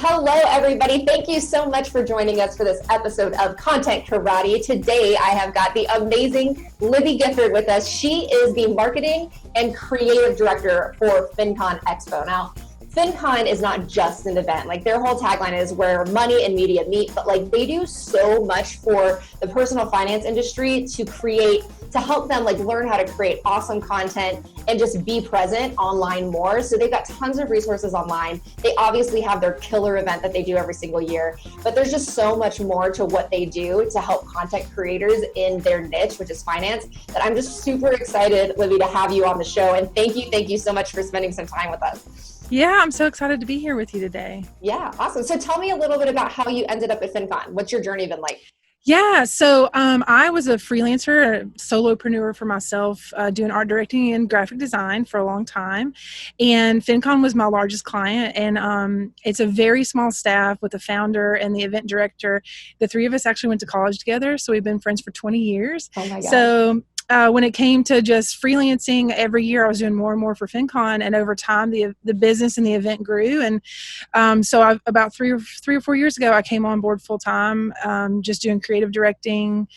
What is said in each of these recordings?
Hello, everybody. Thank you so much for joining us for this episode of Content Karate. Today, I have got the amazing Libby Gifford with us. She is the marketing and creative director for FinCon Expo. Now, FinCon is not just an event. Like, their whole tagline is where money and media meet, but like they do so much for the personal finance industry to help them like learn how to create awesome content and just be present online more. So they've got tons of resources online. They obviously have their killer event that they do every single year, but there's just so much more to what they do to help content creators in their niche, which is finance, that I'm just super excited, Libby, to have you on the show. And thank you so much for spending some time with us. Yeah, I'm so excited to be here with you today. Yeah, awesome. So tell me a little bit about how you ended up at FinCon. What's your journey been like? Yeah, so I was a freelancer, a solopreneur for myself, doing art directing and graphic design for a long time. And FinCon was my largest client. And it's a very small staff with the founder and the event director. The three of us actually went to college together. So we've been friends for 20 years. Oh my God. So when it came to just freelancing, every year I was doing more and more for FinCon, and over time the business and the event grew. And so about three or 4 years ago, I came on board full time, just doing creative directing,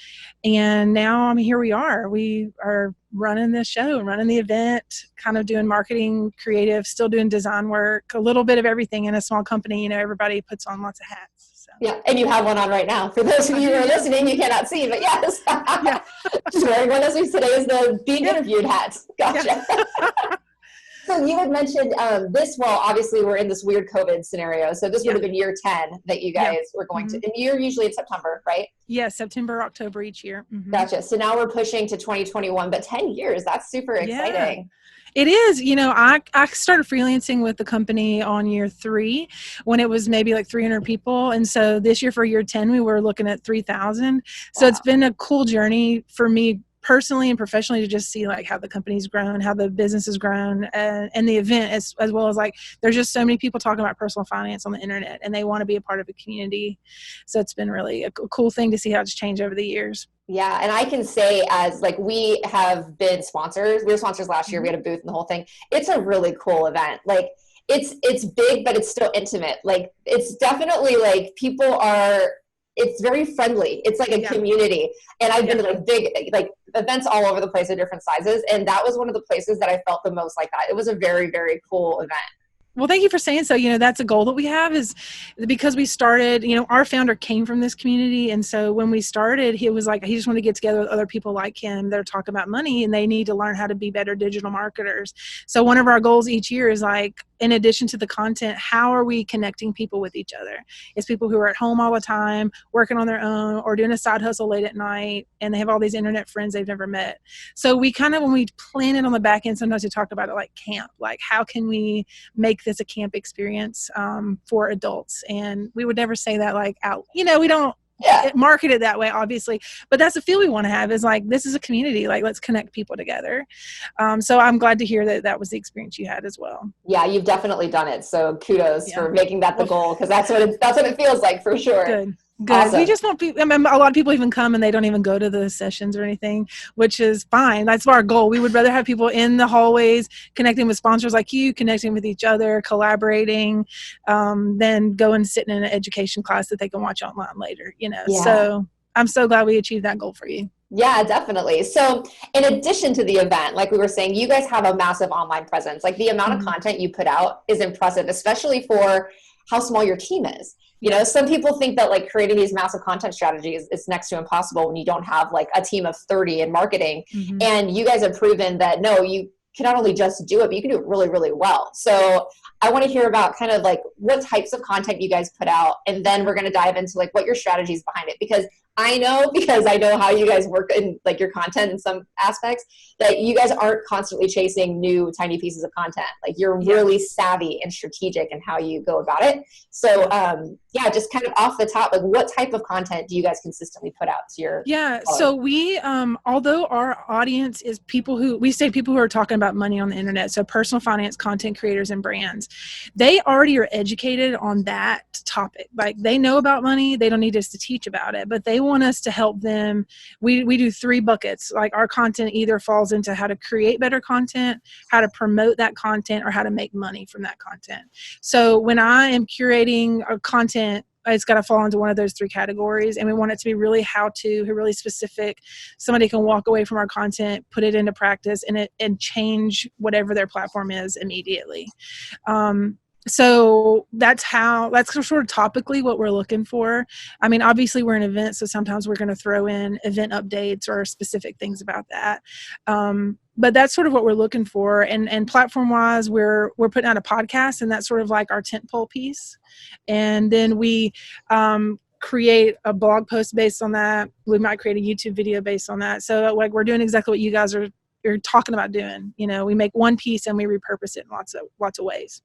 and now here we are. We are running the show, running the event, kind of doing marketing, creative, still doing design work, a little bit of everything in a small company. You know, everybody puts on lots of hats. Yeah, and you have one on right now. For those of you who are listening, you cannot see, but yes. Yeah. Just wearing one of these today is the being interviewed hat. Gotcha. Yeah. So you had mentioned obviously we're in this weird COVID scenario. So this would have been year 10 that you guys were going to, and you're usually in September, right? Yeah, September, October each year. Mm-hmm. Gotcha. So now we're pushing to 2021, but 10 years, that's super exciting. Yeah. It is. You know, I started freelancing with the company on year 3 when it was maybe like 300 people. And so this year for year 10, we were looking at 3,000. So It's been a cool journey for me personally and professionally to just see like how the company's grown, how the business has grown, and the event as well as like there's just so many people talking about personal finance on the internet and they want to be a part of a community. So it's been really a cool thing to see how it's changed over the years. Yeah, and I can say as like we have been sponsors. We were sponsors last year. We had a booth and the whole thing. It's a really cool event. Like it's big, but it's still intimate. Like it's definitely like it's very friendly. It's like a community. And I've been to like big like events all over the place of different sizes. And that was one of the places that I felt the most like that. It was a very, very cool event. Well, thank you for saying so. You know, that's a goal that we have is because we started, you know, our founder came from this community. And so when we started, he was like, he just wanted to get together with other people like him that are talking about money and they need to learn how to be better digital marketers. So one of our goals each year is like, in addition to the content, how are we connecting people with each other? It's people who are at home all the time, working on their own or doing a side hustle late at night, and they have all these internet friends they've never met. So we kind of, when we plan it on the back end, sometimes we talk about it like camp, like how can we make this a camp experience for adults? And we would never say that like out, you know, we don't market it that way, obviously, but that's the feel we want to have is like, this is a community, like let's connect people together. So I'm glad to hear that that was the experience you had as well. Yeah, you've definitely done it. So kudos for making that the goal, because that's what it feels like for sure. Good. Awesome. We just want people, I mean, a lot of people even come and they don't even go to the sessions or anything, which is fine. That's our goal. We would rather have people in the hallways connecting with sponsors like you, connecting with each other, collaborating, than go and sit in an education class that they can watch online later, you know. Yeah. So I'm so glad we achieved that goal for you. Yeah, definitely. So in addition to the event, like we were saying, you guys have a massive online presence. Like the amount of content you put out is impressive, especially for how small your team is. You know, some people think that like creating these massive content strategies is next to impossible when you don't have like a team of 30 in marketing. And you guys have proven that no, you can not only just do it, but you can do it really, really well. So I want to hear about kind of like what types of content you guys put out. And then we're going to dive into like what your strategy is behind it. Because I know how you guys work in like your content in some aspects, that you guys aren't constantly chasing new tiny pieces of content. Like you're really savvy and strategic in how you go about it. So just kind of off the top, like what type of content do you guys consistently put out to your followers? So we, although our audience is people who are talking about money on the internet, so personal finance content creators and brands, they already are educated on that topic. Like they know about money, they don't need us to teach about it, but they want us to help them. We do 3 buckets. Like our content either falls into how to create better content, how to promote that content, or how to make money from that content. So when I am curating a content, it's got to fall into one of those 3 categories. And we want it to be really really specific. Somebody can walk away from our content, put it into practice, and change whatever their platform is immediately. So that's sort of topically what we're looking for. I mean, obviously we're an event, so sometimes we're going to throw in event updates or specific things about that. But that's sort of what we're looking for. And platform wise, we're putting out a podcast, and that's sort of like our tentpole piece. And then we create a blog post based on that. We might create a YouTube video based on that. So like we're doing exactly what you guys are talking about doing. You know, we make one piece and we repurpose it in lots of ways.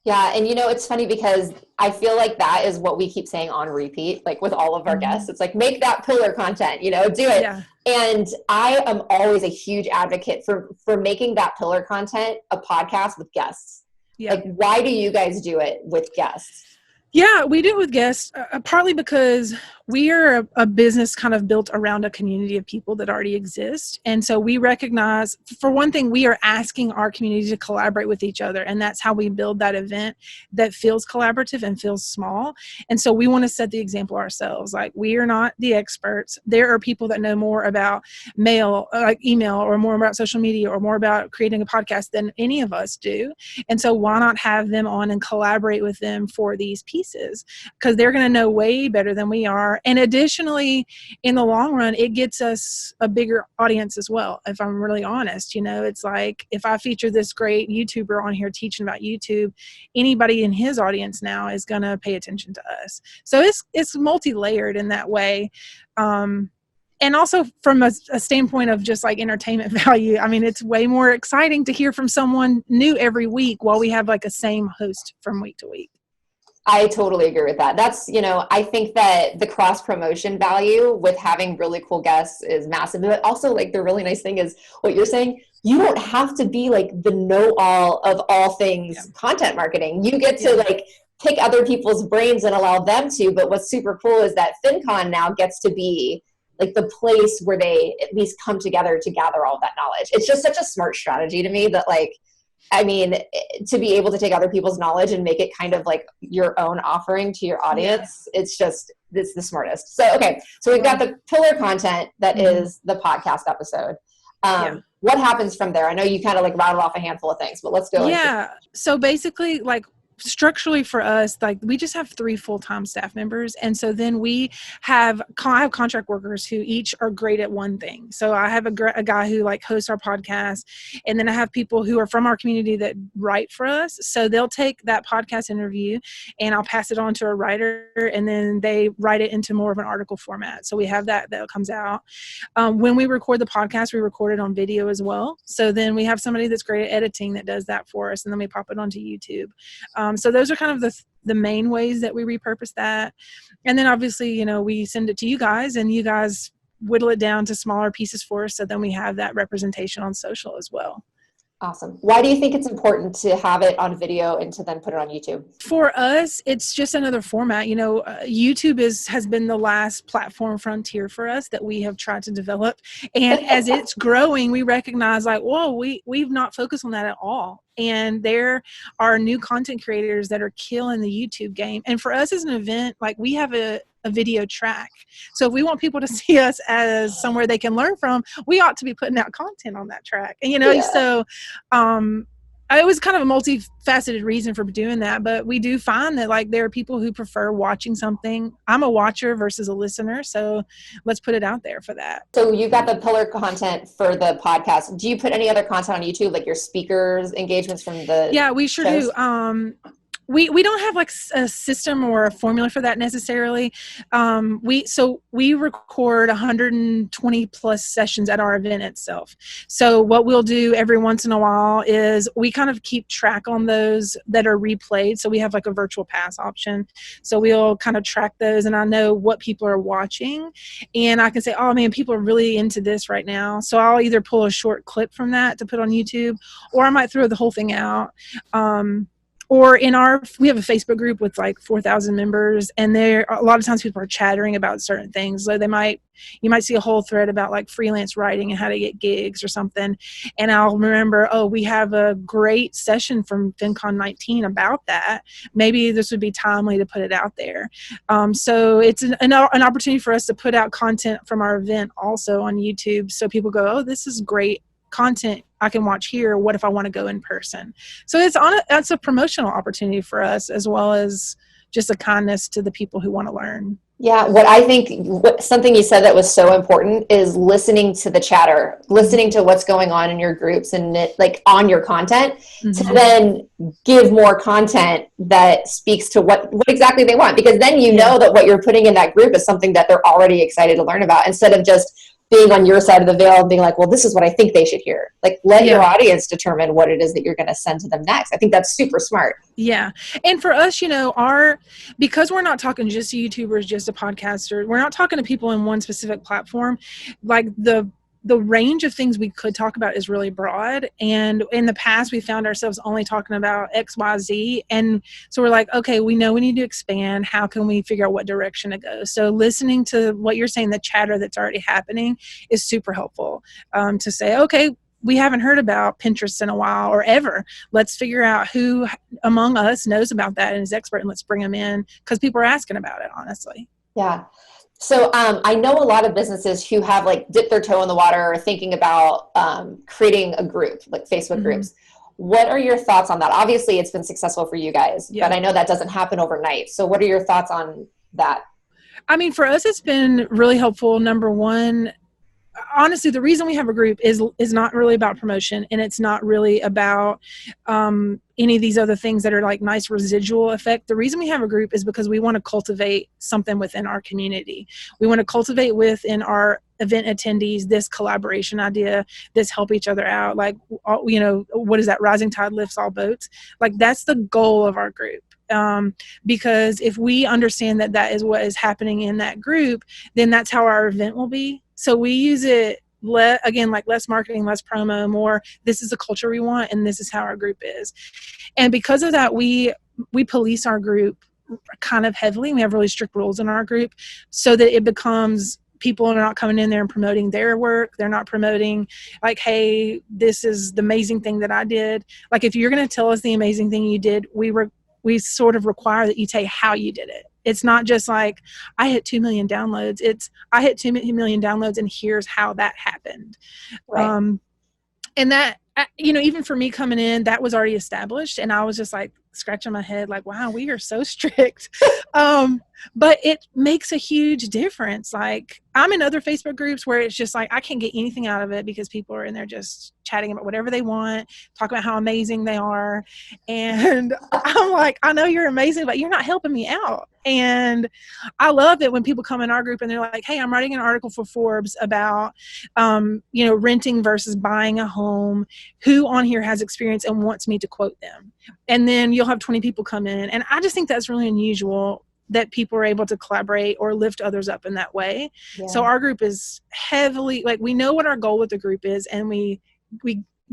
Yeah. And it's funny because I feel like that is what we keep saying on repeat, like with all of our guests. It's like, make that pillar content, do it. Yeah. And I am always a huge advocate for making that pillar content a podcast with guests. Yeah. Like, why do you guys do it with guests? Yeah, we do it with guests, partly because we are a business kind of built around a community of people that already exist. And so we recognize, for one thing, we are asking our community to collaborate with each other. And that's how we build that event that feels collaborative and feels small. And so we want to set the example ourselves. Like, we are not the experts. There are people that know more about mail, like email, or more about social media, or more about creating a podcast than any of us do. And so why not have them on and collaborate with them for these pieces? Because they're going to know way better than we are. And additionally, in the long run, it gets us a bigger audience as well. If I'm really honest, it's like, if I feature this great YouTuber on here teaching about YouTube, anybody in his audience now is going to pay attention to us. So it's multi-layered in that way. And also from a standpoint of just like entertainment value, I mean, it's way more exciting to hear from someone new every week while we have like a same host from week to week. I totally agree with that. That's, I think that the cross promotion value with having really cool guests is massive. But also, like, the really nice thing is what you're saying, you don't have to be like the know-all of all things content marketing. You get to like pick other people's brains and allow them to. But what's super cool is that FinCon now gets to be like the place where they at least come together to gather all that knowledge. It's just such a smart strategy to me that, like, I mean, to be able to take other people's knowledge and make it kind of like your own offering to your audience, it's the smartest. So, okay. So we've got the pillar content that is the podcast episode. What happens from there? I know you kind of like rattled off a handful of things, but let's go. So basically, like, structurally for us, like, we just have 3 full-time staff members. And so then I have contract workers who each are great at one thing. So I have a guy who like hosts our podcast. And then I have people who are from our community that write for us. So they'll take that podcast interview and I'll pass it on to a writer, and then they write it into more of an article format. So we have that comes out. When we record the podcast, we record it on video as well. So then we have somebody that's great at editing that does that for us. And then we pop it onto YouTube. So those are kind of the main ways that we repurpose that. And then obviously, we send it to you guys, and you guys whittle it down to smaller pieces for us. So then we have that representation on social as well. Awesome. Why do you think it's important to have it on video and to then put it on YouTube? For us, it's just another format. YouTube has been the last platform frontier for us that we have tried to develop. And as it's growing, we recognize like, whoa, we've not focused on that at all. And there are new content creators that are killing the YouTube game. And for us as an event, like, we have a video track. So if we want people to see us as somewhere they can learn from, we ought to be putting out content on that track. And, so it was kind of a multifaceted reason for doing that. But we do find that, like, there are people who prefer watching something. I'm a watcher versus a listener. So let's put it out there for that. So you got the pillar content for the podcast. Do you put any other content on YouTube, like your speakers, engagements from the Yeah, we sure shows? Do. We don't have like a system or a formula for that necessarily. We record 120 plus sessions at our event itself. So what we'll do every once in a while is we kind of keep track on those that are replayed. So we have like a virtual pass option. So we'll kind of track those, and I know what people are watching, and I can say, oh man, people are really into this right now. So I'll either pull a short clip from that to put on YouTube, or I might throw the whole thing out. or we have a Facebook group with like 4,000 members, and there a lot of times people are chattering about certain things. So you might see a whole thread about like freelance writing and how to get gigs or something. And I'll remember, oh, we have a great session from FinCon 19 about that. Maybe this would be timely to put it out there. So it's an opportunity for us to put out content from our event also on YouTube. So people go, oh, this is great content I can watch here. What if I want to go in person? So that's a promotional opportunity for us, as well as just a kindness to the people who want to learn. Yeah, what I think, something you said that was so important is listening to the chatter, listening to what's going on in your groups and like on your content, to then give more content that speaks to what exactly they want. Because then you know that what you're putting in that group is something that they're already excited to learn about, instead of just being on your side of the veil and being like, well, this is what I think they should hear. Like, let your audience determine what it is that you're going to send to them next. I think that's super smart. Yeah. And for us, because we're not talking just to YouTubers, just to podcasters, we're not talking to people in one specific platform. Like the range of things we could talk about is really broad. And in the past, we found ourselves only talking about X, Y, Z. And so we're like, okay, we know we need to expand. How can we figure out what direction to go? So listening to what you're saying, the chatter that's already happening, is super helpful to say, okay, we haven't heard about Pinterest in a while or ever. Let's figure out who among us knows about that and is expert, and let's bring them in, because people are asking about it, honestly. Yeah. So I know a lot of businesses who have like dipped their toe in the water or thinking about creating a group, like Facebook groups. What are your thoughts on that? Obviously, it's been successful for you guys, but I know that doesn't happen overnight. So what are your thoughts on that? I mean, for us, it's been really helpful. Number one, honestly, the reason we have a group is not really about promotion, and it's not really about any of these other things that are like nice residual effect. The reason we have a group is because we want to cultivate something within our community. We want to cultivate within our event attendees this collaboration idea, this help each other out. Like, what is that? Rising tide lifts all boats. Like, that's the goal of our group. Because if we understand that that is what is happening in that group, then that's how our event will be. So we use it, again, like less marketing, less promo, more, this is the culture we want, and this is how our group is. And because of that, we police our group kind of heavily. We have really strict rules in our group so that it becomes, people are not coming in there and promoting their work. They're not promoting like, hey, this is the amazing thing that I did. Like, if you're going to tell us the amazing thing you did, we sort of require that you tell how you did it. It's not just like, I hit 2 million downloads. It's, I hit 2 million downloads and here's how that happened. Right. And that, even for me coming in, that was already established. And I was just like scratching my head like, wow, we are so strict. But it makes a huge difference. Like, I'm in other Facebook groups where it's just like, I can't get anything out of it because people are in there just chatting about whatever they want, talking about how amazing they are. And I'm like, I know you're amazing, but you're not helping me out. And I love it when people come in our group and they're like, hey, I'm writing an article for Forbes about, renting versus buying a home. Who on here has experience and wants me to quote them? And then you'll have 20 people come in. And I just think that's really unusual that people are able to collaborate or lift others up in that way. Yeah. So our group is heavily, like, we know what our goal with the group is, and we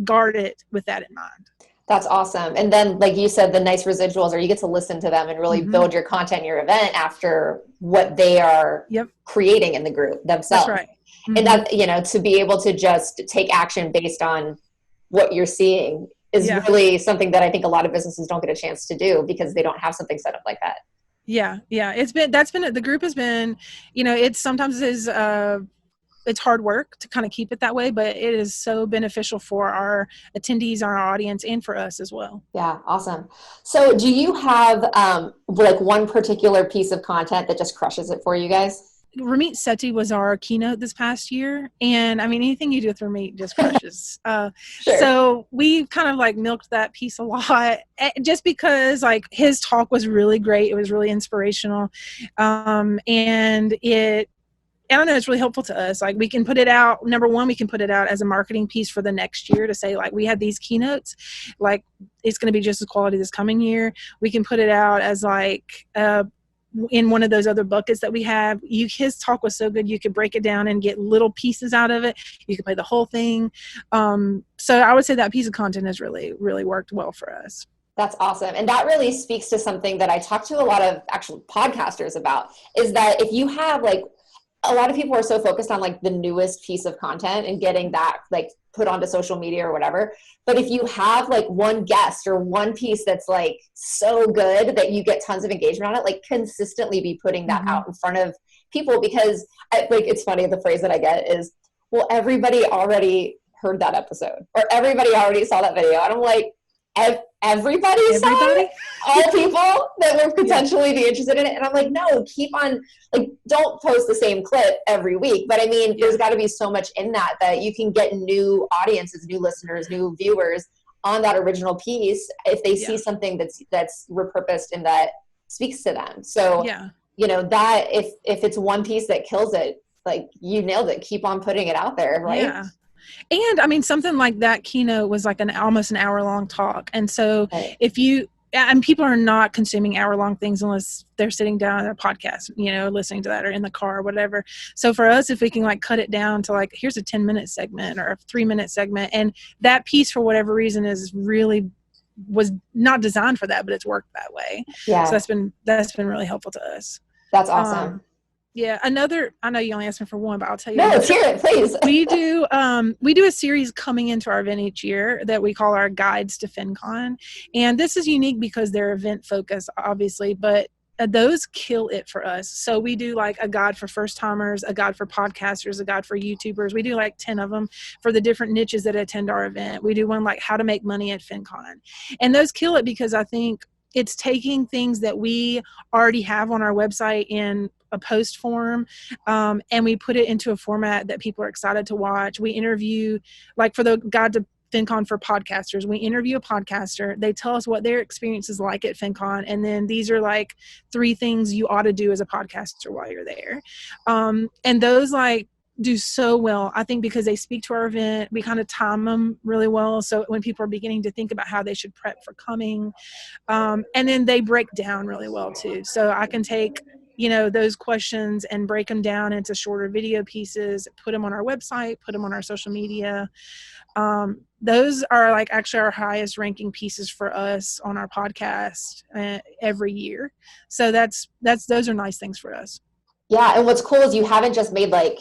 guard it with that in mind. That's awesome. And then, like you said, the nice residuals, or you get to listen to them and really build your content, your event after what they are creating in the group themselves. That's right. And that, to be able to just take action based on what you're seeing is really something that I think a lot of businesses don't get a chance to do because they don't have something set up like that. Yeah. The group has been, it's hard work to kind of keep it that way, but it is so beneficial for our attendees, our audience, and for us as well. Yeah. Awesome. So do you have one particular piece of content that just crushes it for you guys? Ramit Sethi was our keynote this past year. And I mean, anything you do with Ramit just crushes. Sure. So we kind of like milked that piece a lot just because like his talk was really great. It was really inspirational. And I don't know, it's really helpful to us. Like, we can put it out. Number one, we can put it out as a marketing piece for the next year to say, like, we had these keynotes, like, it's going to be just as quality this coming year. We can put it out as like, in one of those other buckets that we have. His talk was so good, you could break it down and get little pieces out of it. You could play the whole thing. So I would say that piece of content has really, really worked well for us. That's awesome. And that really speaks to something that I talk to a lot of actual podcasters about, is that if you have like, a lot of people are so focused on like the newest piece of content and getting that like put onto social media or whatever. But if you have like one guest or one piece that's like so good that you get tons of engagement on it, like consistently be putting that out in front of people, because like, it's funny, the phrase that I get is, well, everybody already heard that episode or everybody already saw that video. And I'm like, everybody saw it? All people that would potentially be interested in it? And I'm like, no, keep on, like, don't post the same clip every week. But I mean, there's got to be so much in that you can get new audiences, new listeners, new viewers on that original piece if they see something that's repurposed and that speaks to them. So, you know, that if it's one piece that kills it, like, you nailed it. Keep on putting it out there, right? Yeah. And I mean, something like that keynote was like almost an hour-long talk. And so and people are not consuming hour-long things unless they're sitting down at a podcast, you know, listening to that or in the car or whatever. So for us, if we can like cut it down to like, here's a 10-minute segment or a 3-minute segment, and that piece for whatever reason was not designed for that, but it's worked that way. Yeah. So that's been really helpful to us. That's awesome. Yeah. I know you only asked me for one, but I'll tell you. No, let's hear it, please. We do a series coming into our event each year that we call our guides to FinCon. And this is unique because they're event focused, obviously, but those kill it for us. So we do like a guide for first timers, a guide for podcasters, a guide for YouTubers. We do like 10 of them for the different niches that attend our event. We do one like how to make money at FinCon. And those kill it because I think it's taking things that we already have on our website in a post form, and we put it into a format that people are excited to watch. We interview, like for the guide to FinCon for podcasters, we interview a podcaster. They tell us what their experience is like at FinCon, and then these are like 3 things you ought to do as a podcaster while you're there. And those like do so well, I think, because they speak to our event. We kind of time them really well. So when people are beginning to think about how they should prep for coming, and then they break down really well too. So I can take, you know, those questions and break them down into shorter video pieces, put them on our website, put them on our social media. Those are like actually our highest ranking pieces for us on our podcast every year. So those are nice things for us. Yeah. And what's cool is you haven't just made like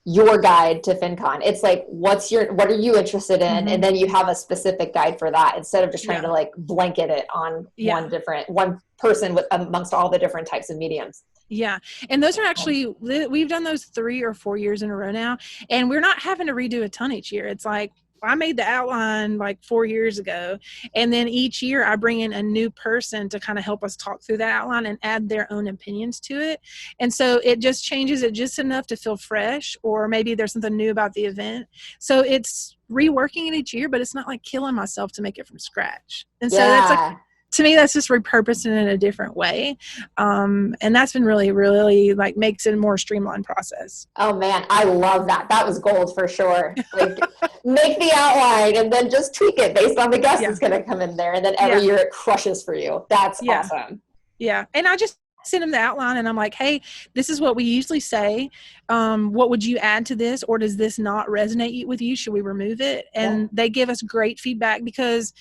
your guide to FinCon. It's like, what are you interested in? And then you have a specific guide for that instead of just trying to like blanket it on one person amongst all the different types of mediums. Yeah. And those are actually, we've done those 3 or 4 years in a row now, and we're not having to redo a ton each year. It's like, I made the outline like 4 years ago, and then each year I bring in a new person to kind of help us talk through that outline and add their own opinions to it. And so it just changes it just enough to feel fresh, or maybe there's something new about the event. So it's reworking it each year, but it's not like killing myself to make it from scratch. And so that's like, to me, that's just repurposing it in a different way. And that's been really, really like makes it a more streamlined process. Oh man, I love that. That was gold for sure. Like make the outline and then just tweak it based on the guest that's going to come in there. And then every year it crushes for you. That's awesome. Yeah. And I just send them the outline and I'm like, hey, this is what we usually say. What would you add to this? Or does this not resonate with you? Should we remove it? And they give us great feedback, because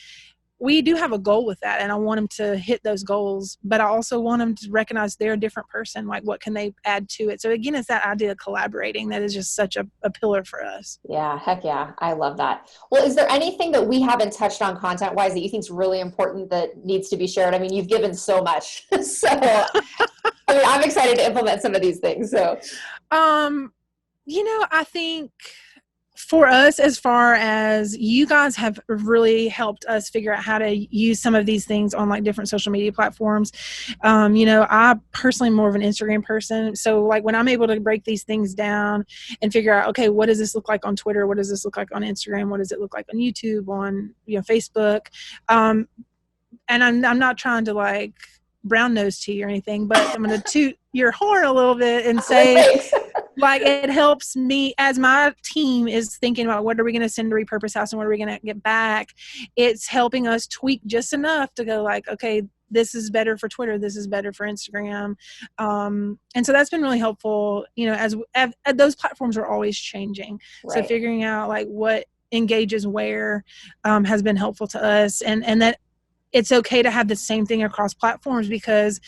we do have a goal with that, and I want them to hit those goals, but I also want them to recognize they're a different person. Like, what can they add to it? So again, it's that idea of collaborating that is just such a pillar for us. Yeah. Heck yeah. I love that. Well, is there anything that we haven't touched on content wise that you think is really important that needs to be shared? I mean, you've given so much, so I mean, I'm excited to implement some of these things. So, you know, I think for us, as far as you guys have really helped us figure out how to use some of these things on like different social media platforms. You know, I personally am more of an Instagram person. So like when I'm able to break these things down and figure out, okay, what does this look like on Twitter? What does this look like on Instagram? What does it look like on YouTube, on, you know, Facebook? And I'm not trying to like brown nose to you or anything, but I'm going to toot your horn a little bit and say, like, it helps me as my team is thinking about what are we going to send to Repurpose House and what are we going to get back. It's helping us tweak just enough to go like, okay, this is better for Twitter. This is better for Instagram. And so that's been really helpful, you know, as those platforms are always changing. Right. So figuring out like what engages where has been helpful to us. And that it's okay to have the same thing across platforms, because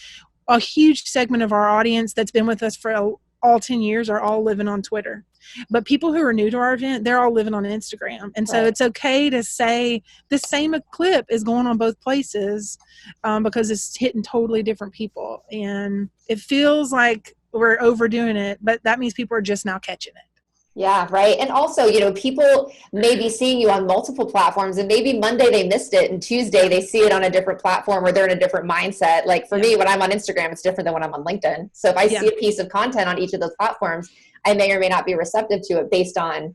a huge segment of our audience that's been with us for all 10 years are all living on Twitter. But people who are new to our event, they're all living on Instagram. And so it's okay to say the same clip is going on both places, because it's hitting totally different people. And it feels like we're overdoing it, but that means people are just now catching it. Yeah, right. And also, you know, people may be seeing you on multiple platforms, and maybe Monday they missed it and Tuesday they see it on a different platform, or they're in a different mindset. Like for me, when I'm on Instagram, it's different than when I'm on LinkedIn. So if I see a piece of content on each of those platforms, I may or may not be receptive to it based on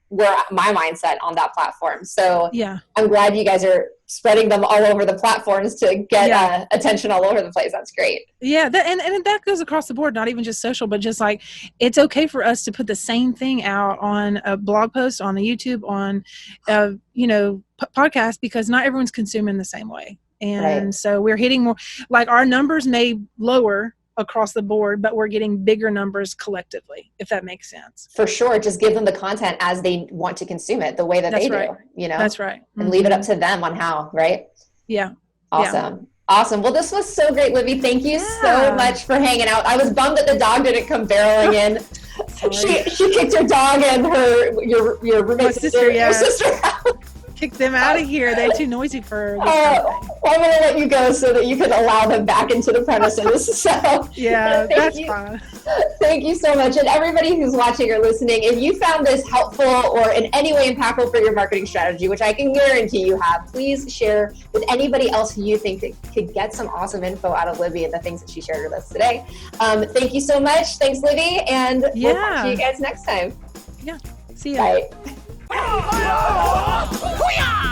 where my mindset on that platform. So I'm glad you guys are spreading them all over the platforms to get attention all over the place. That's great. Yeah. And that goes across the board, not even just social, but just like, it's okay for us to put the same thing out on a blog post, on the YouTube, on, podcast, because not everyone's consuming the same way. And so we're hitting more, like our numbers may lower across the board, but we're getting bigger numbers collectively, if that makes sense. For sure. Just give them the content as they want to consume it, the way that they do, you know? That's right. And leave it up to them on how, right? Yeah. Awesome. Yeah. Awesome. Well, this was so great, Libby. Thank you so much for hanging out. I was bummed that the dog didn't come barreling in. She kicked her dog and your roommate's sister, your sister out. Kick them out of here. They're too noisy for this kind of thing. Well, I'm going to let you go so that you can allow them back into the premises. So that's fine. Thank you so much. And everybody who's watching or listening, if you found this helpful or in any way impactful for your marketing strategy, which I can guarantee you have, please share with anybody else who you think that could get some awesome info out of Libby and the things that she shared with us today. Thank you so much. Thanks, Libby. And we'll talk to you guys next time. Yeah. See ya. Bye.